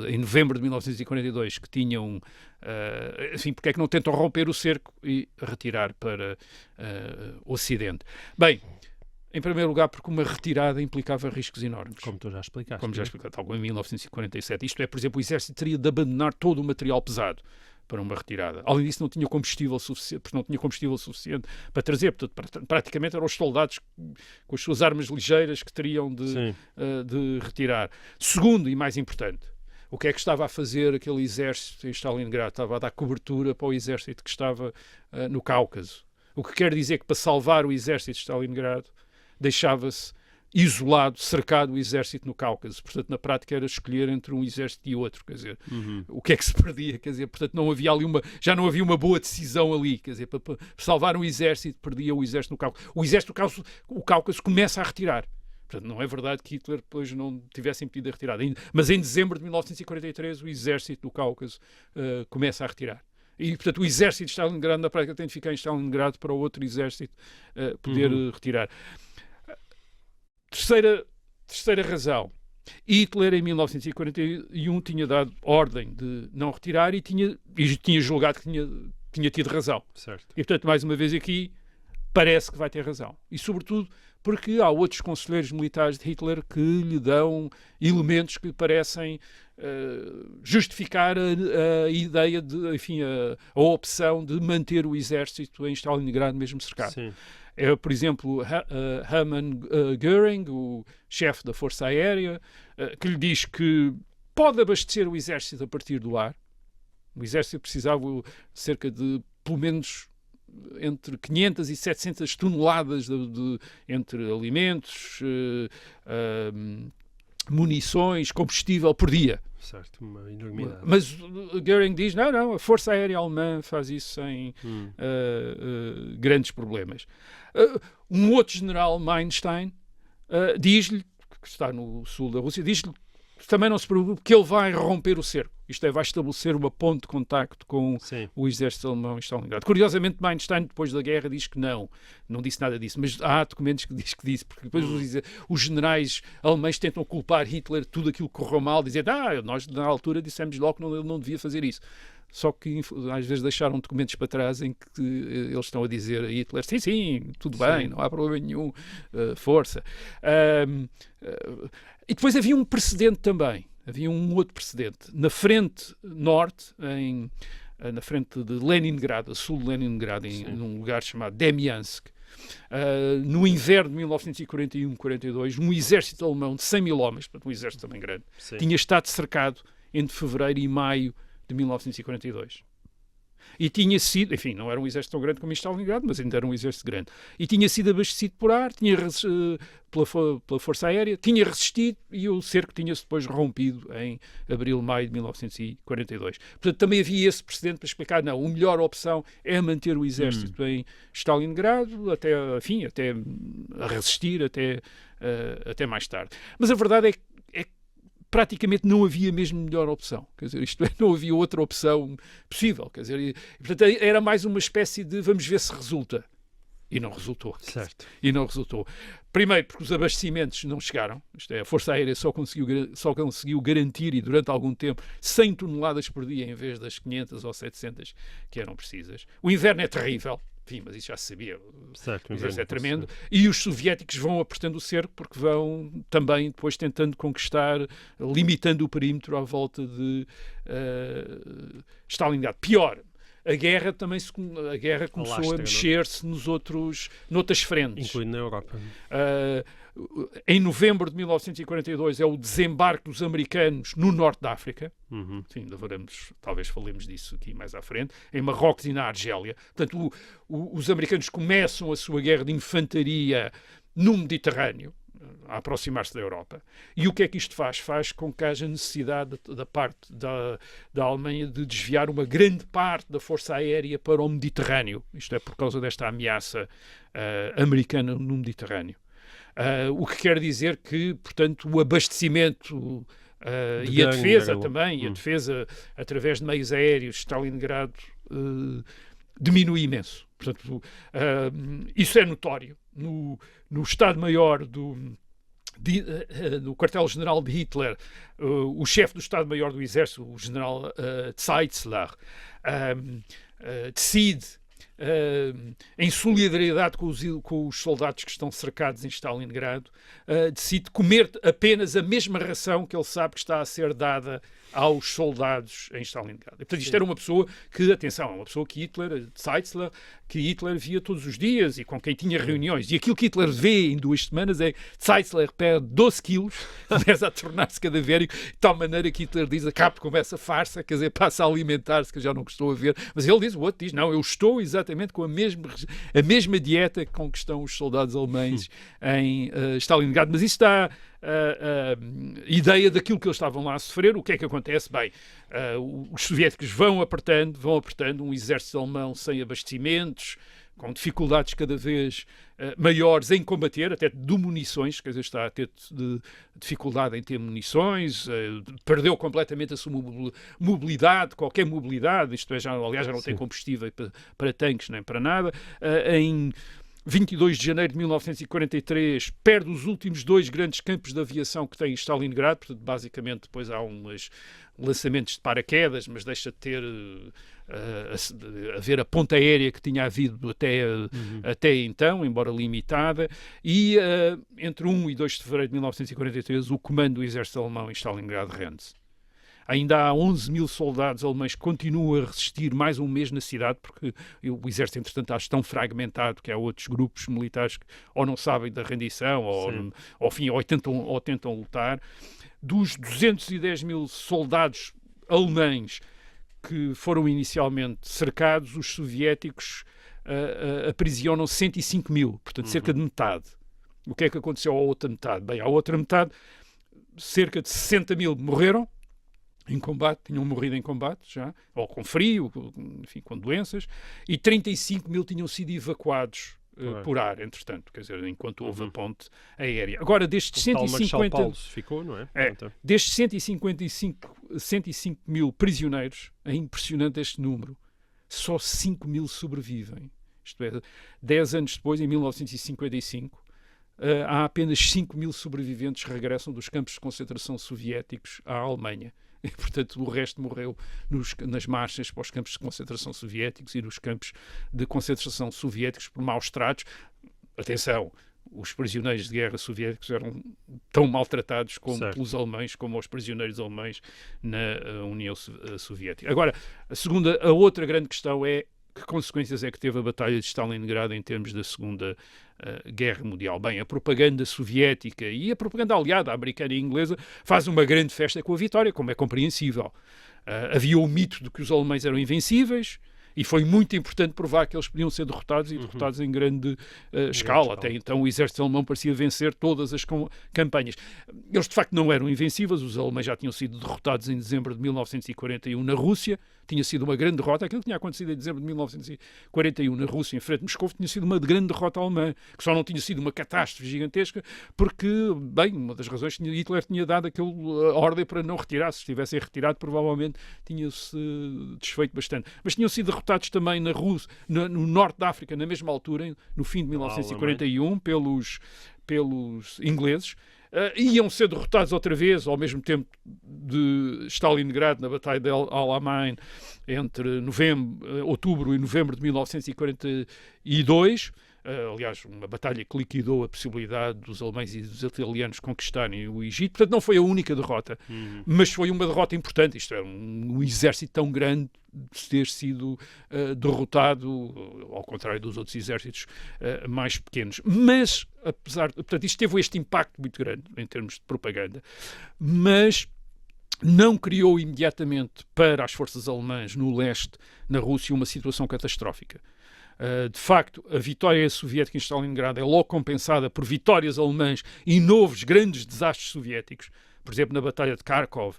em novembro de 1942, que tinham, enfim, porque é que não tentam romper o cerco e retirar para o Ocidente? Bem, em primeiro lugar, porque uma retirada implicava riscos enormes. Como tu já explicaste. Como já explicaste, tal como em 1947. Isto é, por exemplo, o exército teria de abandonar todo o material pesado para uma retirada. Além disso, não tinha combustível suficiente, porque não tinha combustível suficiente para trazer. Portanto, praticamente eram os soldados com as suas armas ligeiras que teriam de retirar. Segundo, e mais importante, o que é que estava a fazer aquele exército em Stalingrado? Estava a dar cobertura para o exército que estava no Cáucaso. O que quer dizer que, para salvar o exército de Stalingrado, deixava-se isolado, cercado o exército no Cáucaso. Portanto, na prática era escolher entre um exército e outro, quer dizer, o que é que se perdia, quer dizer, portanto, não havia ali já não havia uma boa decisão ali, quer dizer, para salvar um exército, perdia o exército no Cáucaso. O exército do Cáucaso começa a retirar. Portanto, não é verdade que Hitler depois não tivesse impedido a retirada, mas em dezembro de 1943 o exército do Cáucaso começa a retirar. E, portanto, o exército de Stalingrado, na prática, tem de ficar em Stalingrado para o outro exército poder retirar. Terceira razão. Hitler, em 1941, tinha dado ordem de não retirar e tinha julgado que tinha tido razão. Certo. E, portanto, mais uma vez aqui, parece que vai ter razão. E, sobretudo, porque há outros conselheiros militares de Hitler que lhe dão elementos que parecem justificar a ideia de, enfim, a opção de manter o exército em Stalingrado mesmo cercado. Sim. É, por exemplo, Hermann Göring, o chefe da Força Aérea, que lhe diz que pode abastecer o exército a partir do ar. O exército precisava cerca de, pelo menos, entre 500 e 700 toneladas entre alimentos, munições, combustível por dia. Certo, uma enormidade. Mas Göring diz, não, a Força Aérea Alemã faz isso sem grandes problemas. Um outro general, Manstein, diz-lhe, que está no sul da Rússia, diz-lhe que também não se preocupe, que ele vai romper o cerco. Isto é, vai estabelecer uma ponte de contacto com o exército alemão em Stalingrado. Curiosamente, Manstein, depois da guerra, diz que não disse nada disso, mas há documentos que diz que disse, porque depois os generais alemães tentam culpar Hitler de tudo aquilo que correu mal, dizendo, nós na altura dissemos logo que ele não devia fazer isso. Só que às vezes deixaram documentos para trás em que eles estão a dizer a Hitler, sim, tudo bem, não há problema nenhum, força. E depois havia um precedente também. Havia um outro precedente. Na frente norte, na frente de Leningrado, a sul de Leningrado, num lugar chamado Demyansk, No inverno de 1941-42, um exército alemão de 100 mil homens, portanto um exército também grande, Sim. tinha estado cercado entre fevereiro e maio de 1942. E tinha sido, enfim, não era um exército tão grande como em Stalingrado, mas ainda era um exército grande. E tinha sido abastecido por ar, pela Força Aérea, tinha resistido e o cerco tinha-se depois rompido em abril, maio de 1942. Portanto, também havia esse precedente para explicar, não, a melhor opção é manter o exército em Stalingrado, até a resistir, até mais tarde. Mas a verdade é que praticamente não havia mesmo melhor opção. Quer dizer, isto é, não havia outra opção possível. Quer dizer, e, portanto, era mais uma espécie de vamos ver se resulta. E não resultou. Certo. E não resultou. Primeiro, porque os abastecimentos não chegaram. Isto é, a Força Aérea só conseguiu garantir, e durante algum tempo, 100 toneladas por dia em vez das 500 ou 700 que eram precisas. O inverno é terrível. Enfim, mas isso já se sabia. Certo, o exército é tremendo. E os soviéticos vão apertando o cerco porque vão também depois tentando conquistar, limitando o perímetro à volta de Stalingrado. Pior, a guerra começou a mexer-se noutras frentes. Incluindo na Europa. Em novembro de 1942 é o desembarque dos americanos no norte da África. Sim, talvez falemos disso aqui mais à frente. Em Marrocos e na Argélia. Portanto, os americanos começam a sua guerra de infantaria no Mediterrâneo, a aproximar-se da Europa. E o que é que isto faz? Faz com que haja necessidade da parte da Alemanha de desviar uma grande parte da força aérea para o Mediterrâneo. Isto é por causa desta ameaça americana no Mediterrâneo. O que quer dizer que, portanto, o abastecimento e a defesa também, e a defesa através de meios aéreos de Stalingrado diminui imenso. Portanto, isso é notório. No Estado-Maior no quartel-general de Hitler, o chefe do Estado-Maior do Exército, o general Zeitzler, decide, em solidariedade com os soldados que estão cercados em Stalingrado, decide comer apenas a mesma ração que ele sabe que está a ser dada aos soldados em Stalingrado. E, portanto, isto era uma pessoa que, atenção, uma pessoa que Zeitzler, que Hitler via todos os dias e com quem tinha reuniões. E aquilo que Hitler vê em 2 semanas é Zeitzler perde 12 quilos, começa a tornar-se cadavérico, de tal maneira que Hitler diz, acabe com essa farsa, quer dizer, passa a alimentar-se, que eu já não estou a ver. Mas ele diz, o outro diz, não, eu estou exatamente com a mesma dieta com que estão os soldados alemães em Stalingrado. Mas isso está a ideia daquilo que eles estavam lá a sofrer. O que é que acontece? Bem, os soviéticos vão apertando, um exército alemão sem abastecimentos, com dificuldades cada vez maiores em combater, até de munições, quer dizer, está a ter dificuldade em ter munições, perdeu completamente a sua mobilidade, qualquer mobilidade, isto é, aliás, já não tem combustível para tanques nem para nada. Em 22 de janeiro de 1943, perde os últimos 2 grandes campos de aviação que tem em Stalingrado, portanto, basicamente depois há uns lançamentos de paraquedas, mas deixa de ter haver a ponta aérea que tinha havido até então, embora limitada, e entre 1 e 2 de fevereiro de 1943 o comando do exército alemão em Stalingrado rende-se. Ainda há 11 mil soldados alemães que continuam a resistir mais um mês na cidade, porque o exército, entretanto, está tão fragmentado que há outros grupos militares que ou não sabem da rendição ou tentam lutar. Dos 210 mil soldados alemães que foram inicialmente cercados, os soviéticos aprisionam 105 mil, portanto, cerca de metade. O que é que aconteceu à outra metade? Bem, à outra metade, cerca de 60 mil morreram em combate, tinham morrido em combate já, ou com frio, enfim, com doenças, e 35 mil tinham sido evacuados por ar, entretanto, quer dizer, enquanto houve a ponte aérea. Agora, destes 150... ficou, não é? Destes 105 mil prisioneiros, é impressionante este número, só 5 mil sobrevivem. Isto é, 10 anos depois, em 1955, há apenas 5 mil sobreviventes que regressam dos campos de concentração soviéticos à Alemanha. E, portanto, o resto morreu nas marchas para os campos de concentração soviéticos e nos campos de concentração soviéticos por maus tratos. Atenção, os prisioneiros de guerra soviéticos eram tão maltratados pelos alemães como os prisioneiros alemães na União Soviética. Agora, a outra grande questão é que consequências é que teve a Batalha de Stalingrado em termos da Segunda Guerra Mundial? Bem, a propaganda soviética e a propaganda aliada, americana e inglesa, faz uma grande festa com a vitória, como é compreensível. Havia o mito de que os alemães eram invencíveis, e foi muito importante provar que eles podiam ser derrotados e derrotados em grande escala. Até então o exército alemão parecia vencer todas as campanhas. Eles de facto não eram invencíveis, os alemães já tinham sido derrotados em dezembro de 1941 na Rússia, tinha sido uma grande derrota. Aquilo que tinha acontecido em dezembro de 1941 na Rússia, em frente a Moscou, tinha sido uma grande derrota alemã, que só não tinha sido uma catástrofe gigantesca, porque, bem, uma das razões que Hitler tinha dado aquela ordem para não retirar. Se estivessem retirado, provavelmente tinha-se desfeito bastante. Mas tinham sido derrotados também na Rússia, no norte da África, na mesma altura, no fim de 1941, pelos ingleses. Iam ser derrotados outra vez, ao mesmo tempo de Stalingrado, na Batalha de Alamein, entre outubro e novembro de 1942. Aliás, uma batalha que liquidou a possibilidade dos alemães e dos italianos conquistarem o Egito. Portanto, não foi a única derrota, mas foi uma derrota importante. Isto é, um exército tão grande de ter sido derrotado, ao contrário dos outros exércitos mais pequenos. Mas, portanto, isto teve este impacto muito grande em termos de propaganda, mas não criou imediatamente para as forças alemãs no leste, na Rússia, uma situação catastrófica. De facto, a vitória soviética em Stalingrado é logo compensada por vitórias alemãs e novos grandes desastres soviéticos. Por exemplo, na Batalha de Kharkov,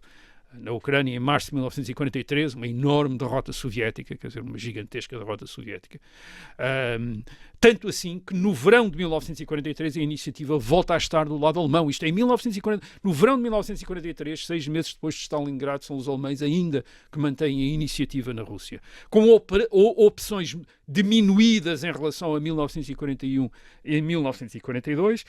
na Ucrânia, em março de 1943, uma enorme derrota soviética, quer dizer, uma gigantesca derrota soviética. Tanto assim que no verão de 1943 a iniciativa volta a estar do lado alemão. Isto é, no verão de 1943, 6 meses depois de Stalingrado, são os alemães ainda que mantêm a iniciativa na Rússia. Com opções diminuídas em relação a 1941 e 1942,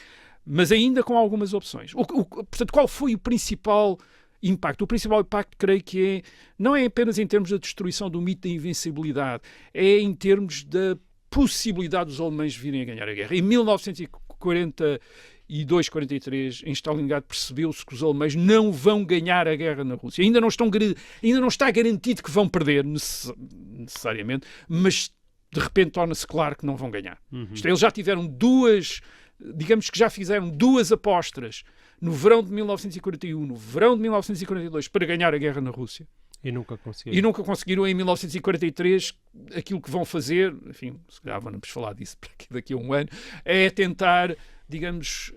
mas ainda com algumas opções. Portanto, qual foi o principal impacto? O principal impacto, creio que não é apenas em termos da destruição do mito da invencibilidade, é em termos da possibilidade dos alemães virem a ganhar a guerra. Em 1942, 43, em Stalingrado, percebeu-se que os alemães não vão ganhar a guerra na Rússia. Ainda não está garantido que vão perder, necessariamente, mas de repente torna-se claro que não vão ganhar. Isto é, eles já tiveram digamos que já fizeram duas apostas no verão de 1941, no verão de 1942, para ganhar a guerra na Rússia. E nunca conseguiram em 1943. Aquilo que vão fazer, enfim, se calhar vamos falar disso daqui a um ano, é tentar, digamos,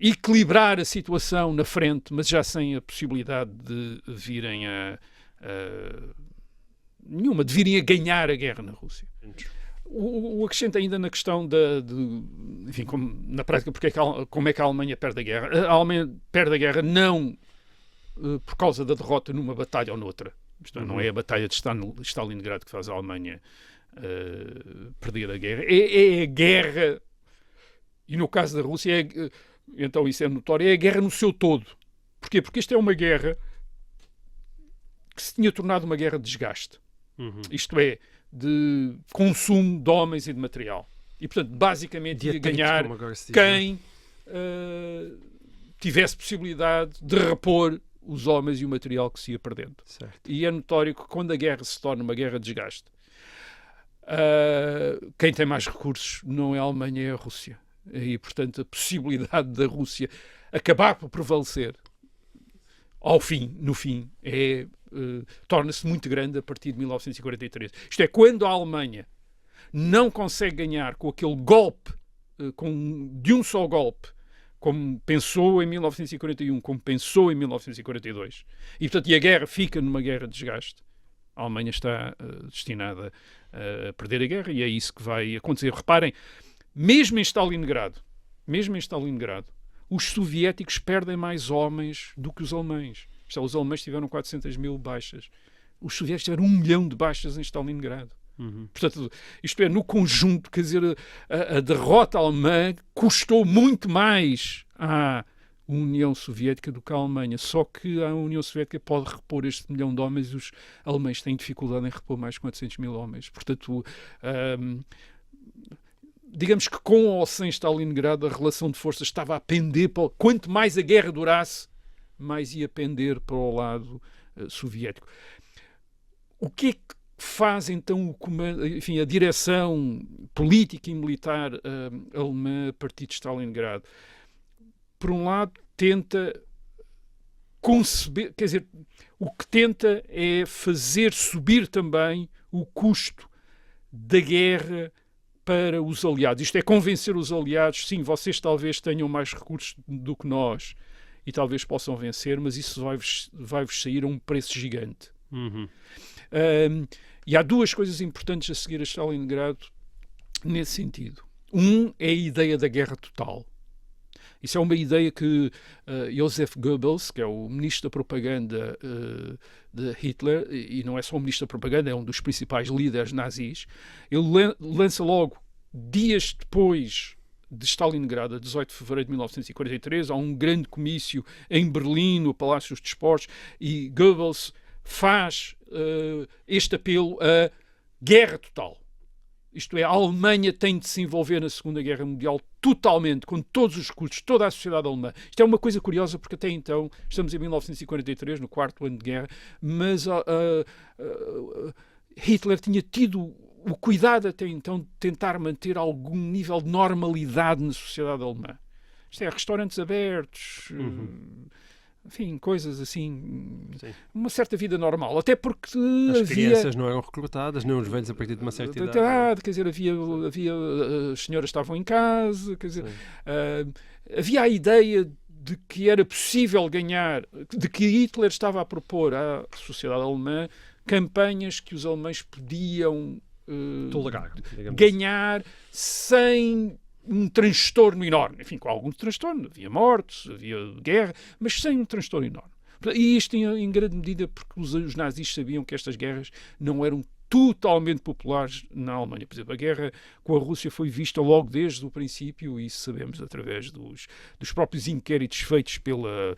equilibrar a situação na frente, mas já sem a possibilidade de virem a ganhar a guerra na Rússia. O acrescento ainda na questão enfim, na prática, como é que a Alemanha perde a guerra? A Alemanha perde a guerra não por causa da derrota numa batalha ou noutra. Isto não é a batalha de Stalingrado que faz a Alemanha perder a guerra. É a guerra, e no caso da Rússia, então isso é notório, é a guerra no seu todo. Porquê? Porque esta é uma guerra que se tinha tornado uma guerra de desgaste. Isto é, de consumo de homens e de material. E, portanto, basicamente ia ganhar quem tivesse possibilidade de repor os homens e o material que se ia perdendo. Certo. E é notório que quando a guerra se torna uma guerra de desgaste, quem tem mais recursos não é a Alemanha, é a Rússia. E, portanto, a possibilidade da Rússia acabar por prevalecer no fim, torna-se muito grande a partir de 1943. Isto é, quando a Alemanha não consegue ganhar com aquele golpe, de um só golpe, como pensou em 1941, como pensou em 1942, e portanto a guerra fica numa guerra de desgaste, a Alemanha está destinada a perder a guerra, e é isso que vai acontecer. Reparem, mesmo em Stalingrado, os soviéticos perdem mais homens do que os alemães. Os alemães tiveram 400 mil baixas. Os soviéticos tiveram 1 milhão de baixas em Stalingrado. Portanto, isto é, no conjunto, quer dizer, a derrota alemã custou muito mais à União Soviética do que à Alemanha. Só que a União Soviética pode repor este 1 milhão de homens e os alemães têm dificuldade em repor mais 400 mil homens. Portanto, digamos que com ou sem Stalingrado, a relação de forças estava a pender quanto mais a guerra durasse, mais ia pender para o lado soviético. O que é que faz então o comando, enfim, a direção política e militar alemã a partir de Stalingrado. Por um lado, tenta conceber, quer dizer, o que tenta é fazer subir também o custo da guerra para os aliados. Isto é convencer os aliados, sim, vocês talvez tenham mais recursos do que nós e talvez possam vencer, mas isso vai-vos sair a um preço gigante. Uhum. E há duas coisas importantes a seguir a Stalingrado nesse sentido. É a ideia da guerra total. Isso é uma ideia que Joseph Goebbels, que é o ministro da propaganda de Hitler, e não é só o ministro da propaganda, é um dos principais líderes nazis, ele lança logo, dias depois de Stalingrado, a 18 de fevereiro de 1943, há um grande comício em Berlim, no Palácio dos Desportos, e Goebbels faz este apelo a guerra total. Isto é, a Alemanha tem de se envolver na Segunda Guerra Mundial totalmente, com todos os recursos, toda a sociedade alemã. Isto é uma coisa curiosa, porque até então, estamos em 1943, no quarto ano de guerra, mas Hitler tinha tido o cuidado até então de tentar manter algum nível de normalidade na sociedade alemã. Isto é, restaurantes abertos... Enfim, coisas assim, sim, uma certa vida normal, até porque as crianças não eram recrutadas, nem os velhos a partir de uma certa idade. Quer dizer, havia as senhoras estavam em casa, quer dizer, havia a ideia de que era possível ganhar, de que Hitler estava a propor à sociedade alemã campanhas que os alemães podiam tolerar, ganhar sem um transtorno enorme. Enfim, com algum transtorno. Havia mortes, havia guerra, mas sem um transtorno enorme. E isto em grande medida porque os nazis sabiam que estas guerras não eram totalmente populares na Alemanha. Por exemplo, a guerra com a Rússia foi vista logo desde o princípio, e isso sabemos através dos próprios inquéritos feitos pelo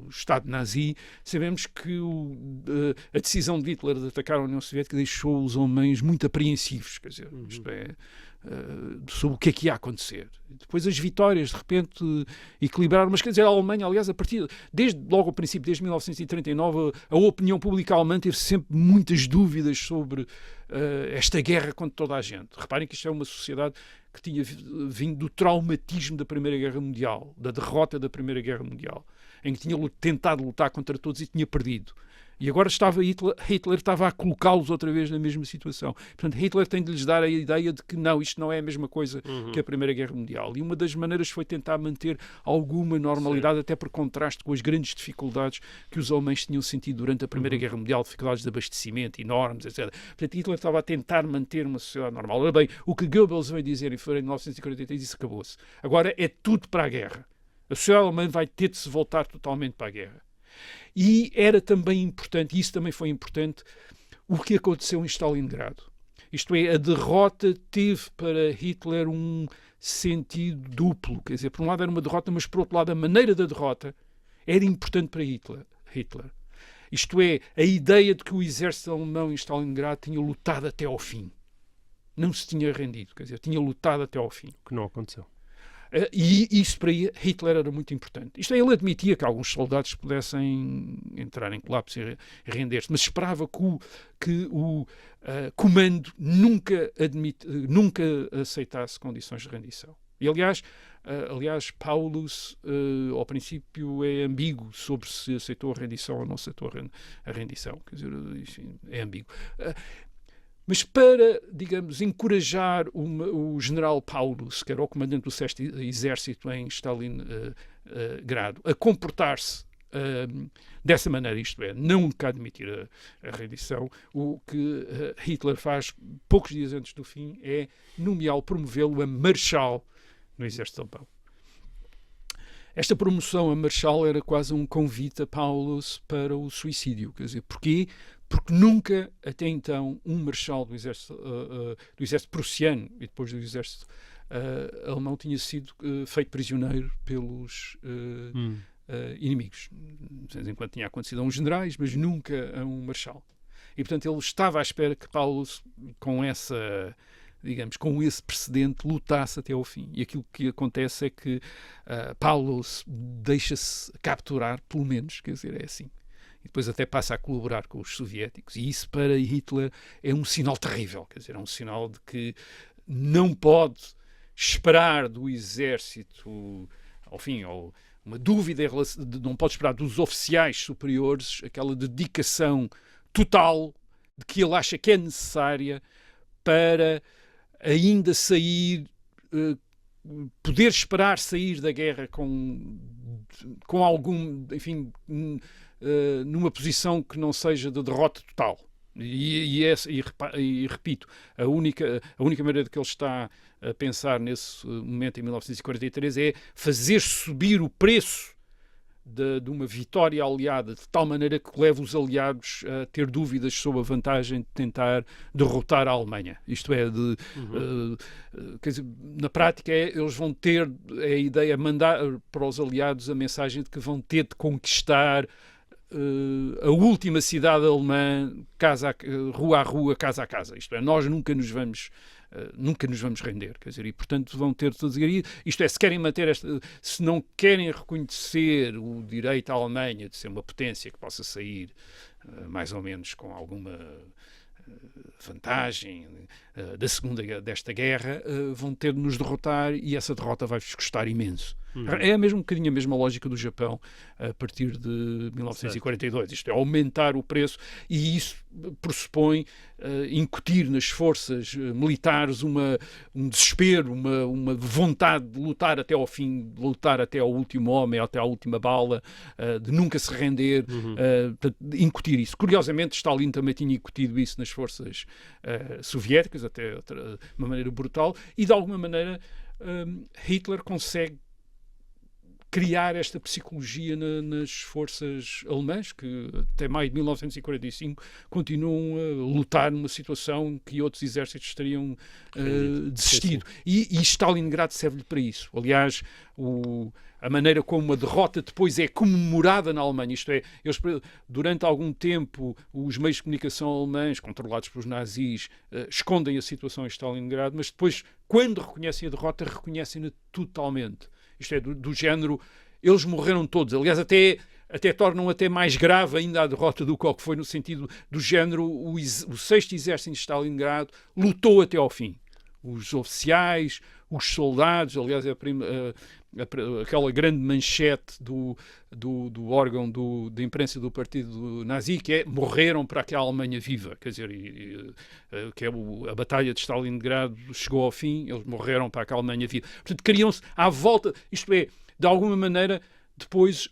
Estado nazi. Sabemos que a decisão de Hitler de atacar a União Soviética deixou os alemães muito apreensivos, quer dizer, isto é, sobre o que é que ia acontecer. Depois as vitórias, de repente, equilibraram, mas quer dizer, a Alemanha, aliás, desde logo ao princípio, desde 1939, a opinião pública alemã teve sempre muitas dúvidas sobre esta guerra contra toda a gente. Reparem que isto é uma sociedade que tinha vindo do traumatismo da Primeira Guerra Mundial, da derrota da Primeira Guerra Mundial, em que tinha tentado lutar contra todos e tinha perdido. E agora Hitler estava a colocá-los outra vez na mesma situação. Portanto, Hitler tem de lhes dar a ideia de que não, isto não é a mesma coisa que a Primeira Guerra Mundial. E uma das maneiras foi tentar manter alguma normalidade, sim, até por contraste com as grandes dificuldades que os alemães tinham sentido durante a Primeira Guerra Mundial, dificuldades de abastecimento enormes, etc. Portanto, Hitler estava a tentar manter uma sociedade normal. Ora bem, o que Goebbels veio dizer em fevereiro de 1943, isso acabou-se. Agora é tudo para a guerra. A sociedade alemã vai ter de se voltar totalmente para a guerra. E era também importante, e isso também foi importante, o que aconteceu em Stalingrado. Isto é, a derrota teve para Hitler um sentido duplo. Quer dizer, por um lado era uma derrota, mas por outro lado a maneira da derrota era importante para Hitler. Isto é, a ideia de que o exército alemão em Stalingrado tinha lutado até ao fim. Não se tinha rendido, quer dizer, tinha lutado até ao fim. Que não aconteceu. E isso para Hitler era muito importante. Isto é, ele admitia que alguns soldados pudessem entrar em colapso e render-se, mas esperava que o comando nunca aceitasse condições de rendição. E, aliás, Paulus, ao princípio, é ambíguo sobre se aceitou a rendição ou não aceitou a rendição. Quer dizer, enfim, é ambíguo. Mas para, digamos, encorajar o general Paulus, que era o comandante do 6º Exército em Stalingrado, a comportar-se dessa maneira, isto é, nunca admitir a rendição, o que Hitler faz poucos dias antes do fim é nomeá-lo, promovê-lo a marechal no Exército Alemão. Esta promoção a marechal era quase um convite a Paulus para o suicídio. Quer dizer, porquê? Porque nunca, até então, um marechal do exército prussiano e depois do exército alemão tinha sido feito prisioneiro pelos inimigos. De vez em quando tinha acontecido a uns generais, mas nunca a um marechal. E, portanto, ele estava à espera que Paulus, com esse precedente, lutasse até ao fim. E aquilo que acontece é que Paulus deixa-se capturar, pelo menos, quer dizer, é assim. depois até passa a colaborar com os soviéticos. E isso para Hitler é um sinal terrível, quer dizer, é um sinal de que não pode esperar do exército, ao fim, uma dúvida em relação, não pode esperar dos oficiais superiores aquela dedicação total de que ele acha que é necessária para ainda sair, poder esperar sair da guerra com algum, enfim, numa posição que não seja de derrota total. E repito, a única maneira que ele está a pensar nesse momento, em 1943, é fazer subir o preço de uma vitória aliada de tal maneira que leve os aliados a ter dúvidas sobre a vantagem de tentar derrotar a Alemanha. Isto é, quer dizer, na prática eles vão ter a ideia de mandar para os aliados a mensagem de que vão ter de conquistar a última cidade alemã, rua a rua, casa a casa. Isto é, nós nunca nos vamos render, quer dizer, e portanto vão ter de dizer isto é, se querem manter se não querem reconhecer o direito à Alemanha de ser uma potência que possa sair mais ou menos com alguma vantagem desta guerra, vão ter de nos derrotar e essa derrota vai-vos custar imenso. É um bocadinho a mesma lógica do Japão a partir de 1942. Isto é, aumentar o preço, e isso pressupõe incutir nas forças militares um desespero, uma vontade de lutar até ao fim, de lutar até ao último homem, até à última bala, de nunca se render, incutir isso. Curiosamente, Stalin também tinha incutido isso nas forças soviéticas, até de uma maneira brutal, e de alguma maneira Hitler consegue criar esta psicologia nas forças alemãs, que até maio de 1945 continuam a lutar numa situação que outros exércitos teriam desistido. E Stalingrado serve-lhe para isso. Aliás, a maneira como a derrota depois é comemorada na Alemanha, isto é, eles, durante algum tempo, os meios de comunicação alemães, controlados pelos nazis, escondem a situação em Stalingrado, mas depois, quando reconhecem a derrota, reconhecem-na totalmente. Isto é, do género, eles morreram todos. Aliás, até tornam até mais grave ainda a derrota do que foi, no sentido do género, o 6º Exército de Stalingrado lutou até ao fim. Os oficiais, os soldados, aliás, aquela grande manchete do órgão de imprensa do partido nazi, que é morreram para aquela Alemanha viva, quer dizer, que é a Batalha de Stalingrado chegou ao fim, eles morreram para aquela Alemanha viva. Portanto, criam-se à volta, isto é, de alguma maneira, depois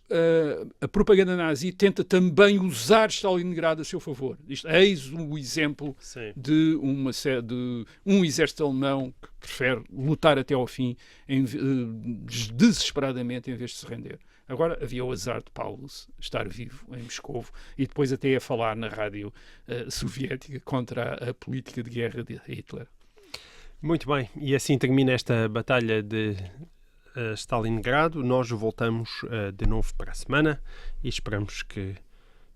a propaganda nazi tenta também usar Stalingrado a seu favor. Eis o exemplo de um exército alemão que prefere lutar até ao fim desesperadamente em vez de se render. Agora havia o azar de Paulus estar vivo em Moscovo e depois até a falar na rádio soviética contra a política de guerra de Hitler. Muito bem, e assim termina esta batalha de Stalingrado. Nós voltamos de novo para a semana e esperamos que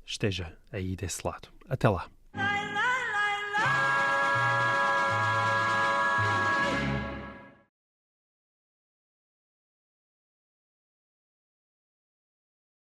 esteja aí desse lado. Até lá.